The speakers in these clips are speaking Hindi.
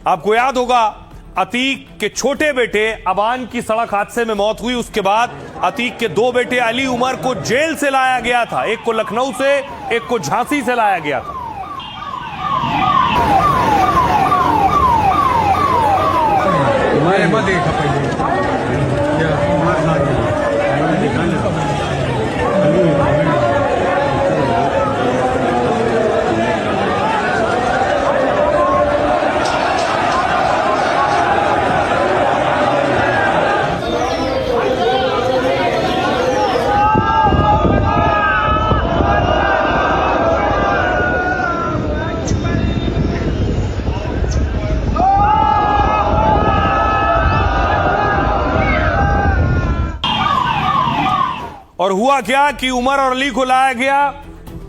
आपको याद होगा अतीक के छोटे बेटे अबान की सड़क हादसे में मौत हुई। उसके बाद अतीक के दो बेटे अली उमर को जेल से लाया गया था, एक को लखनऊ से, एक को झांसी से लाया गया था। और हुआ क्या कि उमर और अली को लाया गया।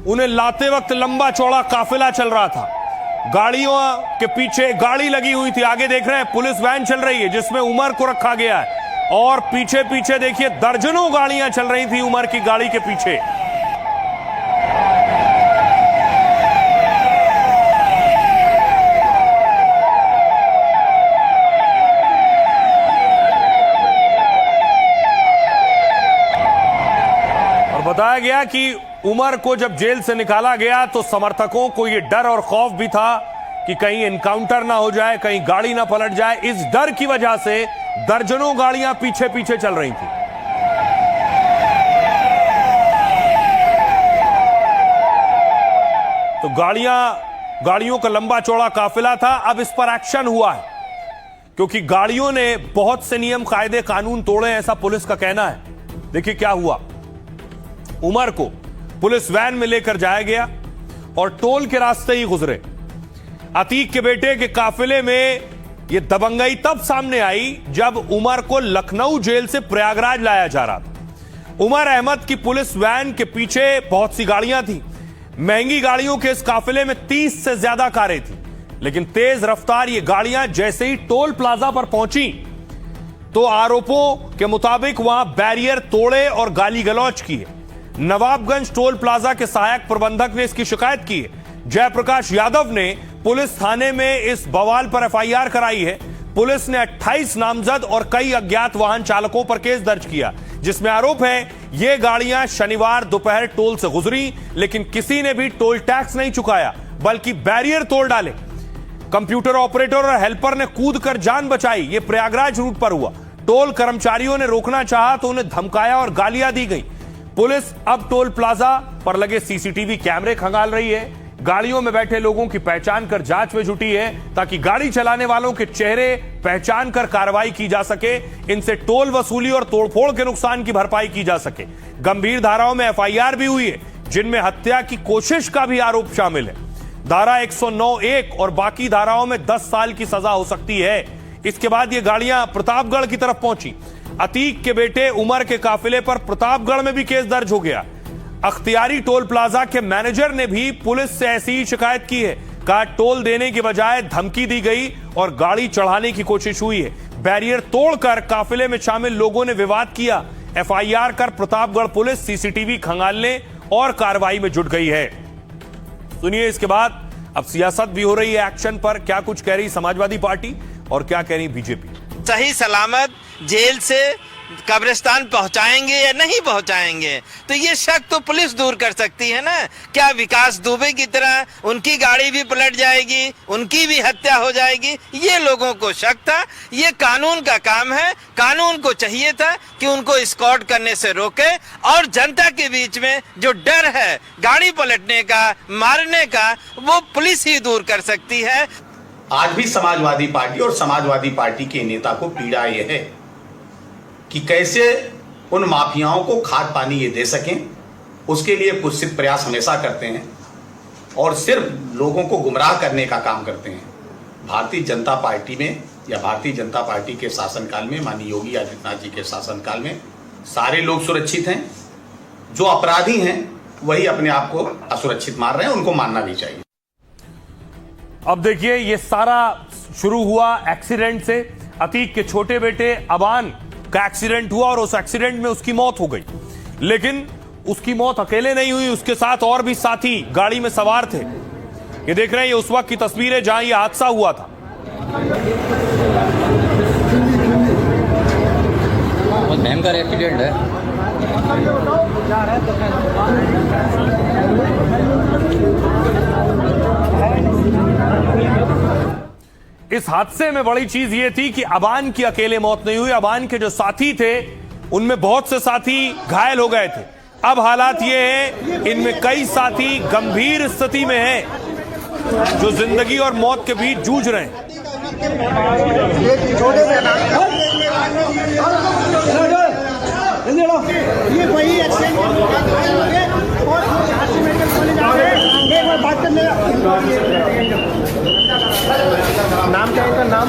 उन्हें लाते वक्त लंबा चौड़ा काफिला चल रहा था। गाड़ियों के पीछे गाड़ी लगी हुई थी। आगे देख रहे हैं पुलिस वैन चल रही है जिसमें उमर को रखा गया है, और पीछे पीछे देखिए दर्जनों गाड़ियां चल रही थी उमर की गाड़ी के पीछे। बताया गया कि उमर को जब जेल से निकाला गया तो समर्थकों को यह डर और खौफ भी था कि कहीं एनकाउंटर ना हो जाए, कहीं गाड़ी ना पलट जाए। इस डर की वजह से दर्जनों गाड़ियां पीछे पीछे चल रही थी। तो गाड़ियों का लंबा चौड़ा काफिला था। अब इस पर एक्शन हुआ है क्योंकि गाड़ियों ने बहुत से नियम कायदे कानून तोड़े, ऐसा पुलिस का कहना है। देखिए क्या हुआ। उमर को पुलिस वैन में लेकर जाया गया और टोल के रास्ते ही गुजरे। अतीक के बेटे के काफिले में यह दबंगई तब सामने आई जब उमर को लखनऊ जेल से प्रयागराज लाया जा रहा था। उमर अहमद की पुलिस वैन के पीछे बहुत सी गाड़ियां थी। महंगी गाड़ियों के इस काफिले में 30 से ज्यादा कारें थी, लेकिन तेज रफ्तार ये गाड़ियां जैसे ही टोल प्लाजा पर पहुंची तो आरोपों के मुताबिक वहां बैरियर तोड़े और गाली गलौज की है। नवाबगंज टोल प्लाजा के सहायक प्रबंधक ने इसकी शिकायत की है। जयप्रकाश यादव ने पुलिस थाने में इस बवाल पर एफआईआर कराई है। पुलिस ने 28 नामजद और कई अज्ञात वाहन चालकों पर केस दर्ज किया, जिसमें आरोप है ये गाड़ियां शनिवार दोपहर टोल से गुजरी, लेकिन किसी ने भी टोल टैक्स नहीं चुकाया बल्कि बैरियर तोड़ डाले। कंप्यूटर ऑपरेटर और हेल्पर ने कूदकर जान बचाई। यह प्रयागराज रूट पर हुआ। टोल कर्मचारियों ने रोकना चाहा तो उन्हें धमकाया और गालियां दी गई। पुलिस अब टोल प्लाजा पर लगे सीसीटीवी कैमरे खंगाल रही है। गाड़ियों में बैठे लोगों की पहचान कर जांच में जुटी है ताकि गाड़ी चलाने वालों के चेहरे पहचान कर कार्रवाई की जा सके, इनसे टोल वसूली और तोड़फोड़ के नुकसान की भरपाई की जा सके। गंभीर धाराओं में एफआईआर भी हुई है जिनमें हत्या की कोशिश का भी आरोप शामिल है। धारा 109(1) और बाकी धाराओं में 10 साल की सजा हो सकती है। इसके बाद ये गाड़ियां प्रतापगढ़ की तरफ पहुंची। अतीक के बेटे उमर के काफिले पर प्रतापगढ़ में भी केस दर्ज हो गया। अख्तियारी टोल प्लाजा के मैनेजर ने भी पुलिस से ऐसी ही शिकायत की है। कहा टोल देने के बजाय धमकी दी गई और गाड़ी चढ़ाने की कोशिश हुई है। बैरियर तोड़कर काफिले में शामिल लोगों ने विवाद किया। एफआईआर कर प्रतापगढ़ पुलिस सीसीटीवी खंगालने और कार्रवाई में जुट गई है। सुनिए इसके बाद अब सियासत भी हो रही है एक्शन पर। क्या कुछ कह रही समाजवादी पार्टी और क्या कह रही बीजेपी। सही सलामत जेल से कब्रिस्तान पहुंचाएंगे या नहीं पहुंचाएंगे, तो ये शक तो पुलिस दूर कर सकती है ना। क्या विकास दुबे की तरह उनकी गाड़ी भी पलट जाएगी, उनकी भी हत्या हो जाएगी, ये लोगों को शक था। ये कानून का काम है। कानून को चाहिए था कि उनको एस्कॉर्ट करने से रोके, और जनता के बीच में जो डर है गाड़ी पलटने का, मारने का, वो पुलिस ही दूर कर सकती है। आज भी समाजवादी पार्टी और समाजवादी पार्टी के नेता को पीड़ा यह है कि कैसे उन माफियाओं को खाद पानी ये दे सकें। उसके लिए कुत्सित प्रयास हमेशा करते हैं और सिर्फ लोगों को गुमराह करने का काम करते हैं। भारतीय जनता पार्टी में या भारतीय जनता पार्टी के शासनकाल में, माननीय योगी आदित्यनाथ जी के शासनकाल में सारे लोग सुरक्षित हैं। जो अपराधी हैं वही अपने आप को असुरक्षित मान रहे हैं, उनको मानना भी चाहिए। अब देखिए ये सारा शुरू हुआ एक्सीडेंट से। अतीक के छोटे बेटे अबान का एक्सीडेंट हुआ और उस एक्सीडेंट में उसकी मौत हो गई, लेकिन उसकी मौत अकेले नहीं हुई, उसके साथ और भी साथी गाड़ी में सवार थे। ये देख रहे हैं, ये उस वक्त की तस्वीर है जहां ये हादसा हुआ था। बहुत भयंकर एक्सीडेंट है। इस हादसे में बड़ी चीज यह थी कि अबान की अकेले मौत नहीं हुई। अबान के जो साथी थे उनमें बहुत से साथी घायल हो गए थे। अब हालात ये है, इनमें कई साथी गंभीर स्थिति में हैं, जो जिंदगी और मौत के बीच जूझ रहे हैं। ये वही एक्सीडेंट नाम क्या है इनका नाम?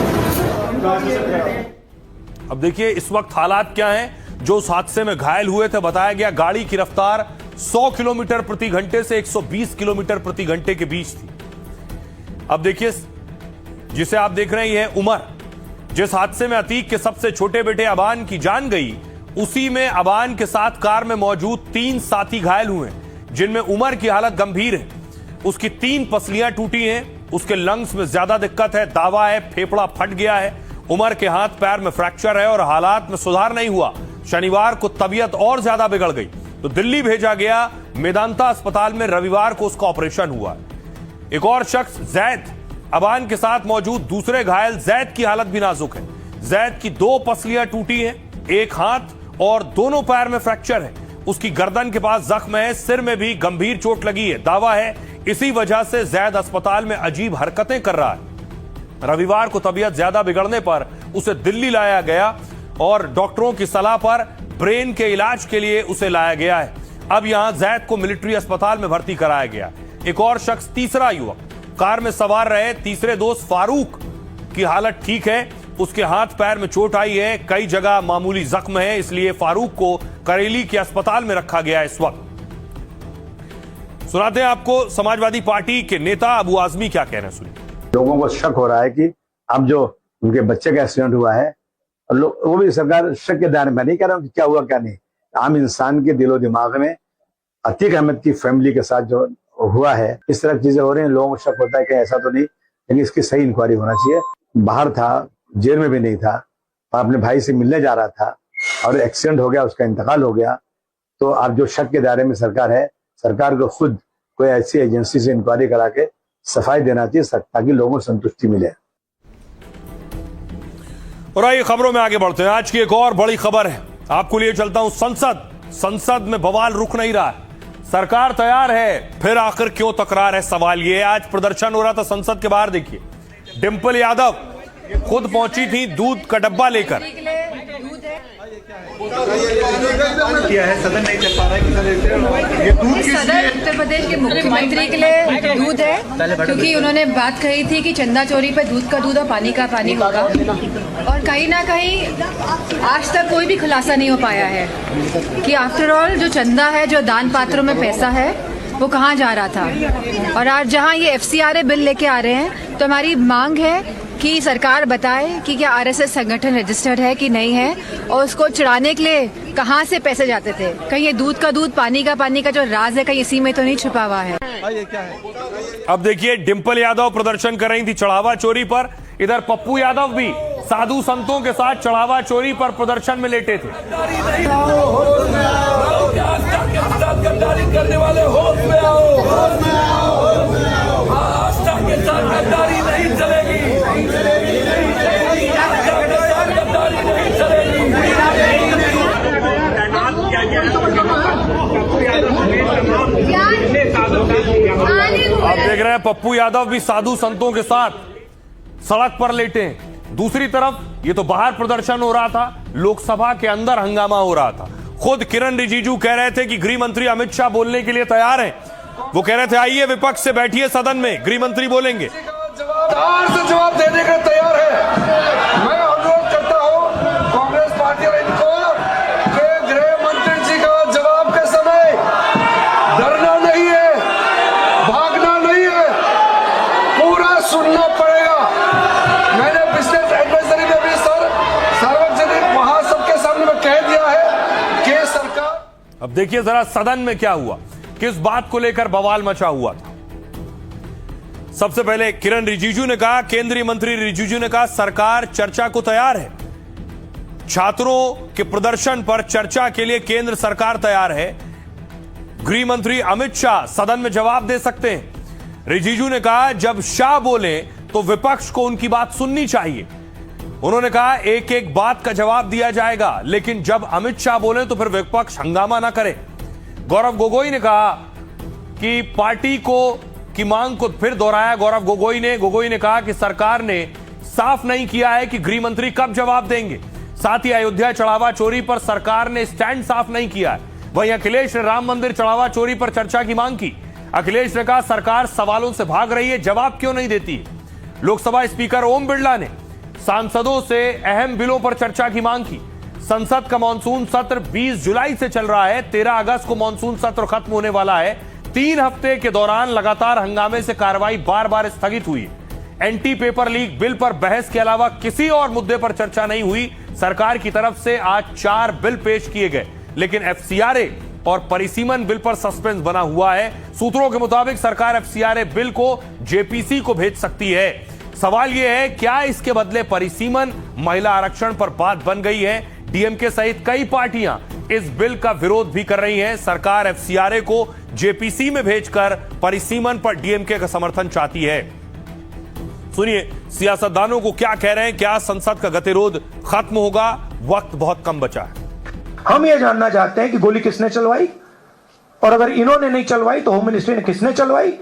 अब देखिए इस वक्त हालात क्या हैं। जो उस हादसे में घायल हुए थे, बताया गया गाड़ी की रफ्तार 100 किलोमीटर प्रति घंटे से 120 किलोमीटर प्रति घंटे के बीच थी। अब देखिए जिसे आप देख रहे हैं, यह उमर, जिस हादसे में अतीक के सबसे छोटे बेटे अबान की जान गई, उसी में अबान के साथ कार में मौजूद 3 साथी घायल हुए, जिनमें उमर की हालत गंभीर है। उसकी 3 पसलियां टूटी हैं, उसके लंग्स में ज्यादा दिक्कत है, दावा है फेफड़ा फट गया है। उमर के हाथ पैर में फ्रैक्चर है और हालात में सुधार नहीं हुआ। शनिवार को तबीयत और ज्यादा बिगड़ गई तो दिल्ली भेजा गया। मेदांता अस्पताल में रविवार को उसका ऑपरेशन हुआ। एक और शख्स जैद, अबान के साथ मौजूद दूसरे घायल जैद की हालत भी नाजुक है। जैद की 2 पसलियां टूटी हैं, एक हाथ और दोनों पैर में फ्रैक्चर है। उसकी गर्दन के पास जख्म है, सिर में भी गंभीर चोट लगी है। दावा है इसी वजह से जैद अस्पताल में अजीब हरकतें कर रहा है। रविवार को तबीयत ज्यादा बिगड़ने पर उसे दिल्ली लाया गया और डॉक्टरों की सलाह पर ब्रेन के इलाज के लिए उसे लाया गया है। अब यहां जैद को मिलिट्री अस्पताल में भर्ती कराया गया। एक और शख्स, तीसरा युवक, कार में सवार रहे तीसरे दोस्त फारूक की हालत ठीक है। उसके हाथ पैर में चोट आई है, कई जगह मामूली जख्म है, इसलिए फारूक को करेली के अस्पताल में रखा गया इस वक्त। सुनाते हैं आपको समाजवादी पार्टी के नेता अबू आजमी क्या कह रहे हैं, सुनिए। लोगों को शक हो रहा है कि अब जो उनके बच्चे का एक्सीडेंट हुआ है, और वो भी सरकार शक के दायरे में नहीं कह रहा हूं कि क्या हुआ क्या नहीं। आम इंसान के दिलो दिमाग में अतीक अहमद की फैमिली के साथ जो हुआ है, इस तरह की चीजें हो रही हैं। लोगों को शक होता है कि ऐसा तो नहीं, लेकिन इसकी सही इंक्वायरी होना चाहिए। बाहर था, जेल में भी नहीं था, और अपने भाई से मिलने जा रहा था और एक्सीडेंट हो गया, उसका इंतकाल हो गया। तो अब जो शक के दायरे में सरकार है, सरकार को खुद कोई ऐसी एजेंसी से इंक्वायरी करा के सफाई देना चाहिए ताकि लोगों को संतुष्टि मिले। और आइए खबरों में आगे बढ़ते हैं। आज की एक और बड़ी खबर है, आपको लिए चलता हूं। संसद में बवाल रुक नहीं रहा है। सरकार तैयार है, फिर आखिर क्यों तकरार है, सवाल ये। आज प्रदर्शन हो रहा था संसद के बाहर। देखिए डिंपल यादव खुद पहुंची थी दूध का डब्बा लेकर। क्या है, सदन नहीं चल पा रहा है? ये दूध सदन उत्तर प्रदेश के मुख्यमंत्री के लिए दूध है, क्योंकि उन्होंने बात कही थी कि चंदा चोरी पे दूध का दूध और पानी का पानी होगा, और कहीं ना कहीं आज तक कोई भी खुलासा नहीं हो पाया है कि आफ्टर ऑल जो चंदा है, जो दान पात्रों में पैसा है, वो कहाँ जा रहा था। और आज जहाँ ये FCRA बिल लेके आ रहे हैं, तो हमारी मांग है कि सरकार बताए कि क्या RSS संगठन रजिस्टर्ड है कि नहीं है, और उसको चढ़ाने के लिए कहाँ से पैसे जाते थे। कहीं ये दूध का दूध पानी का जो राज है, कहीं इसी में तो नहीं छुपा हुआ है। अब देखिए डिंपल यादव प्रदर्शन कर रही थी चढ़ावा चोरी पर, इधर पप्पू यादव भी साधु संतों के साथ चढ़ावा चोरी पर प्रदर्शन में लेटे थे। करने वाले होश में आओ, आस्था के साथ गद्दारी नहीं चलेगी, गद्दारी नहीं चलेगी। आप देख रहे हैं पप्पू यादव भी साधु संतों के साथ सड़क पर लेटे हैं। दूसरी तरफ ये तो बाहर प्रदर्शन हो रहा था, लोकसभा के अंदर हंगामा हो रहा था। खुद किरण रिजिजू कह रहे थे कि गृह मंत्री अमित शाह बोलने के लिए तैयार हैं। वो कह रहे थे आइए विपक्ष से बैठिए सदन में, गृह मंत्री बोलेंगे। जवाब देने के तैयार है। मैं अनुरोध करता हूं कांग्रेस पार्टी और इनको कि गृह मंत्री जी का जवाब के समय डरना नहीं है, भागना नहीं है, पूरा सुनना पड़ेगा। मैंने बिजनेस एडवाइजरी में भी सार्वजनिक वहां सबके सामने में कह दिया है कि सरकार। अब देखिए जरा सदन में क्या हुआ, किस बात को लेकर बवाल मचा हुआ था। सबसे पहले किरण रिजिजू ने कहा, केंद्रीय मंत्री रिजिजू ने कहा, सरकार चर्चा को तैयार है। छात्रों के प्रदर्शन पर चर्चा के लिए केंद्र सरकार तैयार है। गृह मंत्री अमित शाह सदन में जवाब दे सकते हैं। रिजिजू ने कहा, जब शाह बोले तो विपक्ष को उनकी बात सुननी चाहिए। उन्होंने कहा, एक एक बात का जवाब दिया जाएगा, लेकिन जब अमित शाह बोले तो फिर विपक्ष हंगामा ना करे। गौरव गोगोई ने कहा कि पार्टी की मांग को फिर दोहराया। गोगोई ने कहा कि सरकार ने साफ नहीं किया है कि गृह मंत्री कब जवाब देंगे। साथ ही अयोध्या चढ़ावा चोरी पर सरकार ने स्टैंड साफ नहीं किया है। वहीं अखिलेश ने राम मंदिर चढ़ावा चोरी पर चर्चा की मांग की। अखिलेश ने कहा, सरकार सवालों से भाग रही है, जवाब क्यों नहीं देती है। लोकसभा स्पीकर ओम बिरला ने सांसदों से अहम बिलों पर चर्चा की मांग की। संसद का मानसून सत्र 20 जुलाई से चल रहा है। 13 अगस्त को मानसून सत्र खत्म होने वाला है। 3 हफ्ते के दौरान लगातार हंगामे से कार्रवाई बार बार स्थगित हुई। एंटी पेपर लीक बिल पर बहस के अलावा किसी और मुद्दे पर चर्चा नहीं हुई। सरकार की तरफ से आज 4 बिल पेश किए गए, लेकिन एफसीआरए और परिसीमन बिल पर सस्पेंस बना हुआ है। सूत्रों के मुताबिक सरकार एफसीआरए बिल को जेपीसी को भेज सकती है। सवाल यह है, क्या इसके बदले परिसीमन महिला आरक्षण पर बात बन गई है। डीएमके सहित कई पार्टियां इस बिल का विरोध भी कर रही हैं। सरकार एफसीआरए को जेपीसी में भेजकर परिसीमन पर डीएमके का समर्थन चाहती है। सुनिए सियासतदानों को क्या कह रहे हैं। क्या संसद का गतिरोध खत्म होगा? वक्त बहुत कम बचा है। हम ये जानना चाहते हैं कि गोली किसने चलवाई, और अगर इन्होंने नहीं चलवाई तो होम मिनिस्ट्री ने किसने चलवाई,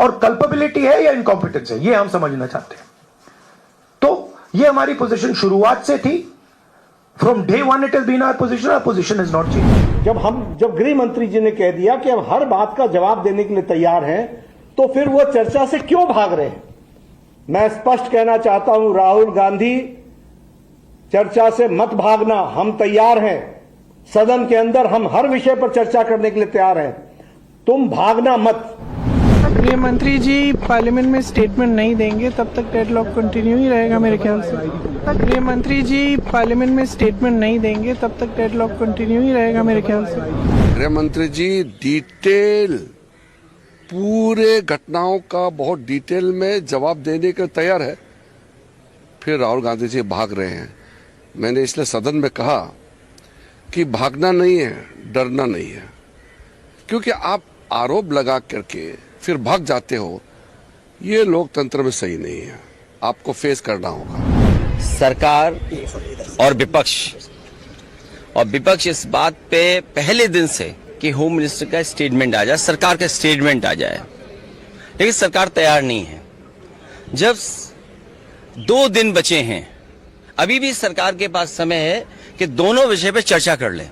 और कल्पेबिलिटी है या इनकॉम्पिटेंस है, ये हम समझना चाहते हैं। तो ये हमारी पोजीशन शुरुआत से थी। From day one it is been our position, our position is not change. जब गृह मंत्री जी ने कह दिया कि हम हर बात का जवाब देने के लिए तैयार हैं, तो फिर वो चर्चा से क्यों भाग रहे हैं? मैं स्पष्ट कहना चाहता हूं, राहुल गांधी, चर्चा से मत भागना। हम तैयार हैं, सदन के अंदर हम हर विषय पर चर्चा करने के लिए तैयार हैं, तुम भागना मत। गृह मंत्री जी पार्लियामेंट में स्टेटमेंट नहीं देंगे तब तक डेडलॉक कंटिन्यू ही रहेगा मेरे ख्याल से। गृह मंत्री जी पार्लियामेंट में स्टेटमेंट नहीं देंगे तब तक डेडलॉक कंटिन्यू ही रहेगा मेरे ख्याल से। गृह मंत्री जी डिटेल पूरे घटनाओं का बहुत डिटेल में जवाब देने के तैयार है, फिर राहुल गांधी जी भाग रहे हैं। मैंने इसलिए सदन में कहा कि भागना नहीं है, डरना नहीं है, क्योंकि आप आरोप लगा करके फिर भाग जाते हो, ये लोकतंत्र में सही नहीं है। आपको फेस करना होगा। सरकार और विपक्ष इस बात पे पहले दिन से कि होम मिनिस्टर का स्टेटमेंट आ जाए, सरकार का स्टेटमेंट आ जाए, लेकिन सरकार तैयार नहीं है। जब 2 दिन बचे हैं, अभी भी सरकार के पास समय है कि दोनों विषय पे चर्चा कर लें।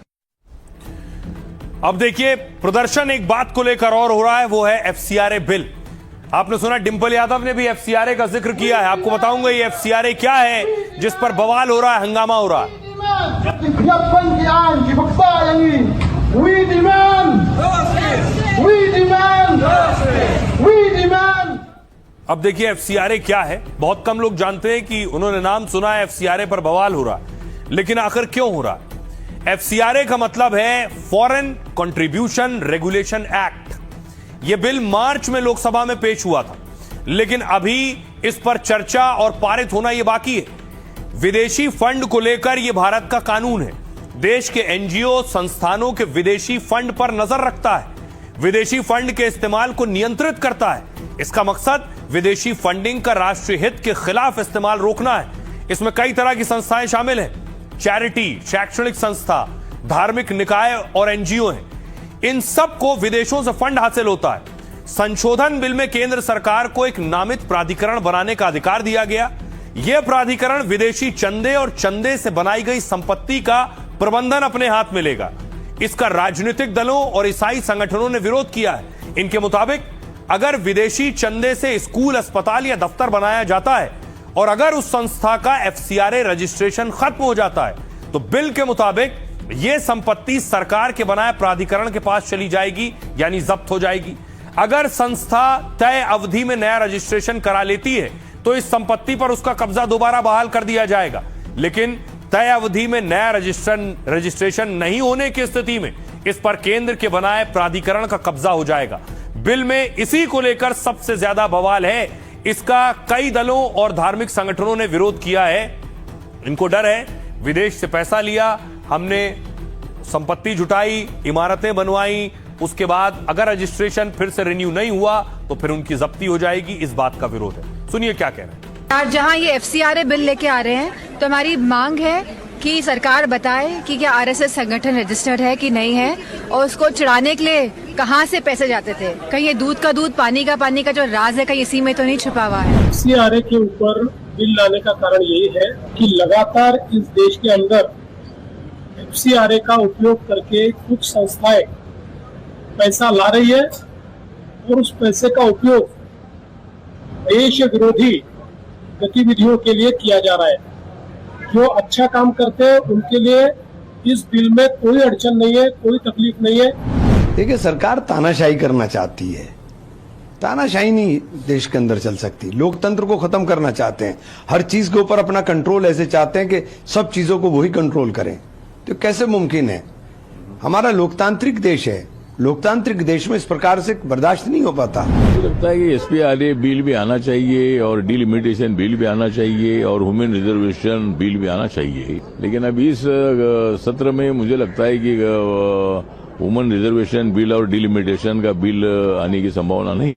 अब देखिए, प्रदर्शन एक बात को लेकर और हो रहा है, वो है एफसीआरए बिल। आपने सुना डिंपल यादव ने भी एफसीआरए का जिक्र किया है। आपको बताऊंगा ये एफसीआरए क्या है जिस पर बवाल हो रहा है, हंगामा हो रहा है। अब देखिए एफसीआरए क्या है। बहुत कम लोग जानते हैं कि उन्होंने नाम सुना है, एफसीआरए पर बवाल हो रहा है, लेकिन आखिर क्यों हो रहा है? एफसीआरए का मतलब है फॉरेन कंट्रीब्यूशन रेगुलेशन एक्ट। यह बिल मार्च में लोकसभा में पेश हुआ था, लेकिन अभी इस पर चर्चा और पारित होना यह बाकी है। विदेशी फंड को लेकर यह भारत का कानून है। देश के एनजीओ संस्थानों के विदेशी फंड पर नजर रखता है, विदेशी फंड के इस्तेमाल को नियंत्रित करता है। इसका मकसद विदेशी फंडिंग का राष्ट्रीय हित के खिलाफ इस्तेमाल रोकना है। इसमें कई तरह की संस्थाएं शामिल हैं, चैरिटी, शैक्षणिक संस्था, धार्मिक निकाय और एनजीओ हैं। इन सब को विदेशों से फंड हासिल होता है। संशोधन बिल में केंद्र सरकार को एक नामित प्राधिकरण बनाने का अधिकार दिया गया। यह प्राधिकरण विदेशी चंदे और चंदे से बनाई गई संपत्ति का प्रबंधन अपने हाथ में लेगा। इसका राजनीतिक दलों और ईसाई संगठनों ने विरोध किया है। इनके मुताबिक अगर विदेशी चंदे से स्कूल, अस्पताल या दफ्तर बनाया जाता है और अगर उस संस्था का एफसीआरए रजिस्ट्रेशन खत्म हो जाता है, तो बिल के मुताबिक यह संपत्ति सरकार के बनाए प्राधिकरण के पास चली जाएगी, यानी जब्त हो जाएगी। अगर संस्था तय अवधि में नया रजिस्ट्रेशन करा लेती है तो इस संपत्ति पर उसका कब्जा दोबारा बहाल कर दिया जाएगा, लेकिन तय अवधि में नया रजिस्ट्रेशन नहीं होने की स्थिति में इस पर केंद्र के बनाए प्राधिकरण का कब्जा हो जाएगा। बिल में इसी को लेकर सबसे ज्यादा बवाल है। इसका कई दलों और धार्मिक संगठनों ने विरोध किया है। इनको डर है विदेश से पैसा लिया, हमने संपत्ति जुटाई, इमारतें बनवाई, उसके बाद अगर रजिस्ट्रेशन फिर से रिन्यू नहीं हुआ तो फिर उनकी जब्ती हो जाएगी। इस बात का विरोध है। सुनिए क्या कह रहे हैं। आज जहां ये FCRA बिल लेके आ रहे हैं तो हमारी मांग है कि सरकार बताए कि क्या RSS संगठन रजिस्टर्ड है कि नहीं है, और उसको चढ़ाने के लिए कहां से पैसे जाते थे। कहीं ये दूध का दूध पानी का जो राज है कहीं इसी में तो नहीं छुपा हुआ है। FCRA के ऊपर बिल लाने का कारण यही है कि लगातार इस देश के अंदर FCRA का उपयोग करके कुछ संस्थाएं पैसा ला रही है और उस पैसे का उपयोग देश विरोधी गतिविधियों के लिए किया जा रहा है। जो अच्छा काम करते हैं उनके लिए इस बिल में कोई अड़चन नहीं है, कोई तकलीफ नहीं है। देखिए, सरकार तानाशाही करना चाहती है। तानाशाही नहीं देश के अंदर चल सकती। लोकतंत्र को खत्म करना चाहते हैं, हर चीज के ऊपर अपना कंट्रोल ऐसे चाहते हैं कि सब चीजों को वही कंट्रोल करें। तो कैसे मुमकिन है? हमारा लोकतांत्रिक देश है, लोकतांत्रिक देश में इस प्रकार से बर्दाश्त नहीं हो पाता। मुझे लगता है कि SPRA बिल भी आना चाहिए और डिलिमिटेशन बिल भी आना चाहिए और ह्यूमन रिजर्वेशन बिल भी आना चाहिए, लेकिन अभी इस सत्र में मुझे लगता है कि ह्यूमन रिजर्वेशन बिल और डिलिमिटेशन का बिल आने की संभावना नहीं।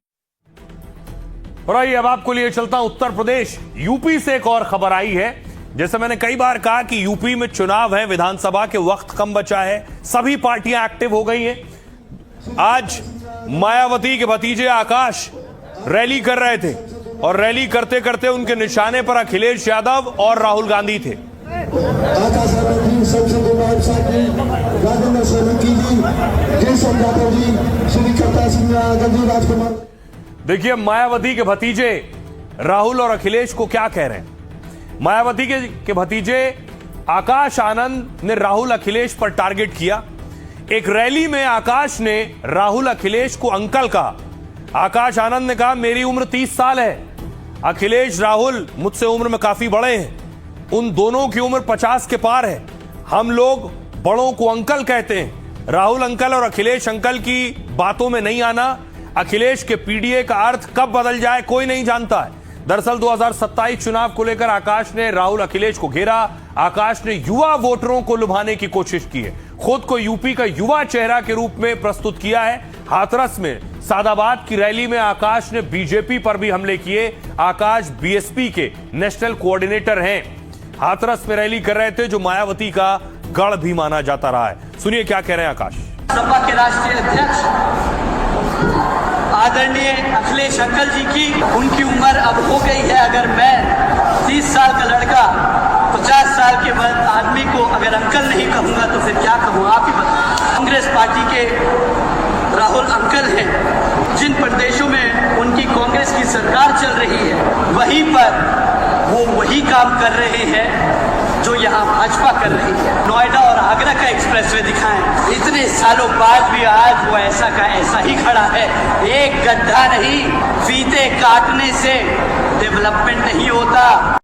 और आइए अब आपको लिए चलता हूं उत्तर प्रदेश। यूपी से एक और खबर आई है। जैसे मैंने कई बार कहा कि यूपी में चुनाव है, विधानसभा के वक्त कम बचा है, सभी पार्टियां एक्टिव हो गई हैं। आज मायावती के भतीजे आकाश रैली कर रहे थे और रैली करते करते उनके निशाने पर अखिलेश यादव और राहुल गांधी थे। देखिए मायावती के भतीजे राहुल और अखिलेश को क्या कह रहे हैं। मायावती के भतीजे आकाश आनंद ने राहुल अखिलेश पर टारगेट किया। एक रैली में आकाश ने राहुल अखिलेश को अंकल कहा। आकाश आनंद ने कहा मेरी उम्र 30 साल है, अखिलेश राहुल मुझसे उम्र में काफी बड़े हैं, उन दोनों की उम्र 50 के पार है, हम लोग बड़ों को अंकल कहते हैं। राहुल अंकल और अखिलेश अंकल की बातों में नहीं आना। अखिलेश के PDA का अर्थ कब बदल जाए कोई नहीं जानता है। दरअसल 2027 चुनाव को लेकर आकाश ने राहुल अखिलेश को घेरा। आकाश ने युवा वोटरों को लुभाने की कोशिश की है, खुद को यूपी का युवा चेहरा के रूप में प्रस्तुत किया है। हाथरस में सादाबाद की रैली में आकाश ने बीजेपी पर भी हमले किए। आकाश BSP के नेशनल कोऑर्डिनेटर हैं, हाथरस में रैली कर रहे थे जो मायावती का गढ़ भी माना जाता रहा है। सुनिए क्या कह रहे हैं आकाश। सपा के राष्ट्रीय अध्यक्ष आदरणीय अखिलेश अंकल जी की उनकी उम्र अब हो गई है। अगर मैं 30 साल का लड़का 50 साल के बाद आदमी को अगर अंकल नहीं कहूंगा तो फिर क्या कहूँ, आप ही बताएं। कांग्रेस पार्टी के राहुल अंकल हैं, जिन प्रदेशों में उनकी कांग्रेस की सरकार चल रही है वहीं पर वो वही काम कर रहे हैं जो यहाँ भाजपा कर रही है। नोएडा और आगरा का एक्सप्रेसवे दिखाएं, इतने सालों बाद भी आज वो ऐसा का ऐसा ही खड़ा है। एक गड्ढा नहीं, फीते काटने से डेवलपमेंट नहीं होता।